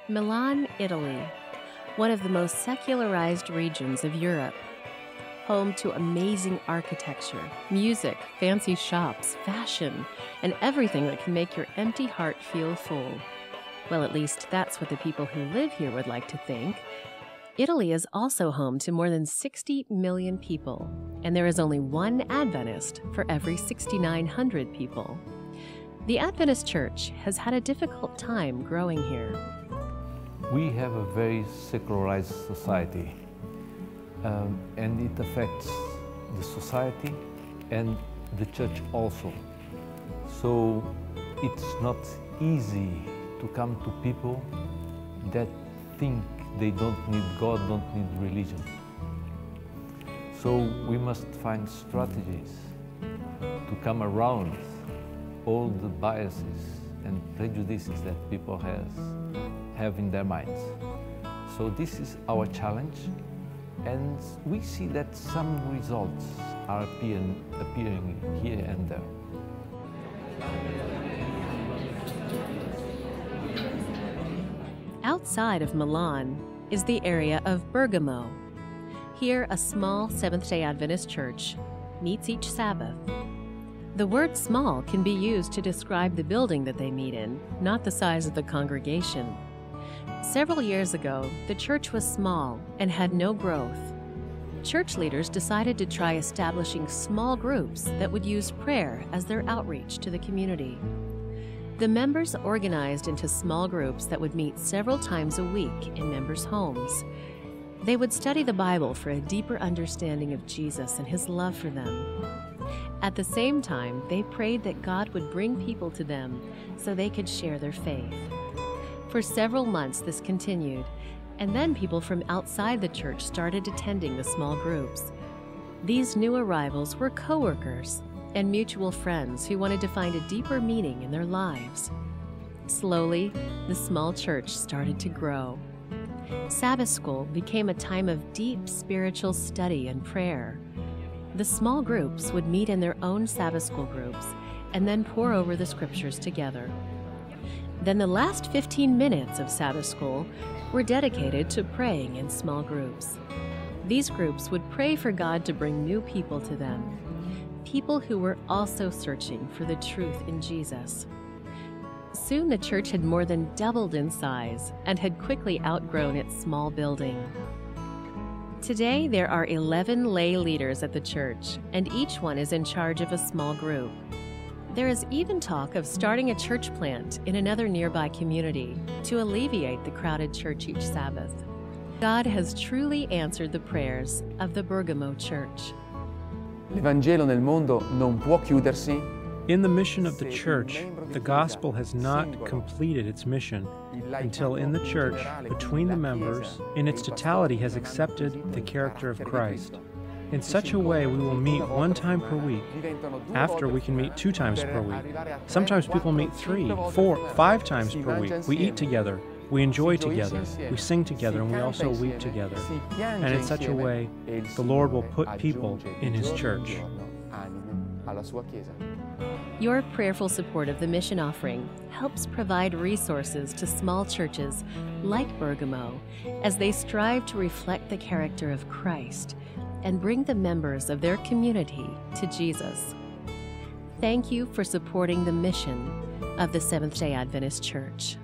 Milan, Italy, one of the most secularized regions of Europe, home to amazing architecture, music, fancy shops, fashion, and everything that can make your empty heart feel full. Well, at least that's what the people who live here would like to think. Italy is also home to more than 60 million people, and there is only one Adventist for every 6,900 people. The Adventist Church has had a difficult time growing here. We have a very secularized society, and it affects the society and the church also. So it's not easy to come to people that think they don't need God, don't need religion. So we must find strategies to come around all the biases and prejudices that people have in their minds. So this is our challenge, and we see that some results are appearing here and there. Outside of Milan is the area of Bergamo. Here, a small Seventh-day Adventist church meets each Sabbath. The word small can be used to describe the building that they meet in, not the size of the congregation. Several years ago, the church was small and had no growth. Church leaders decided to try establishing small groups that would use prayer as their outreach to the community. The members organized into small groups that would meet several times a week in members' homes. They would study the Bible for a deeper understanding of Jesus and his love for them. At the same time, they prayed that God would bring people to them so they could share their faith. For several months, this continued, and then people from outside the church started attending the small groups. These new arrivals were co-workers and mutual friends who wanted to find a deeper meaning in their lives. Slowly, the small church started to grow. Sabbath school became a time of deep spiritual study and prayer. The small groups would meet in their own Sabbath school groups and then pore over the scriptures together. Then the last 15 minutes of Sabbath school were dedicated to praying in small groups. These groups would pray for God to bring new people to them, people who were also searching for the truth in Jesus. Soon the church had more than doubled in size and had quickly outgrown its small building. Today, there are 11 lay leaders at the church, and each one is in charge of a small group. There is even talk of starting a church plant in another nearby community to alleviate the crowded church each Sabbath. God has truly answered the prayers of the Bergamo church. L'Evangelo nel mondo non può chiudersi. In the mission of the church, the gospel has not completed its mission until in the church, between the members, in its totality has accepted the character of Christ. In such a way, we will meet one time per week. After, we can meet 2 times per week. Sometimes people meet 3, 4, 5 times per week. We eat together, we enjoy together, we sing together, and we also weep together. And in such a way, the Lord will put people in His church. Your prayerful support of the mission offering helps provide resources to small churches like Bergamo as they strive to reflect the character of Christ and bring the members of their community to Jesus. Thank you for supporting the mission of the Seventh-day Adventist Church.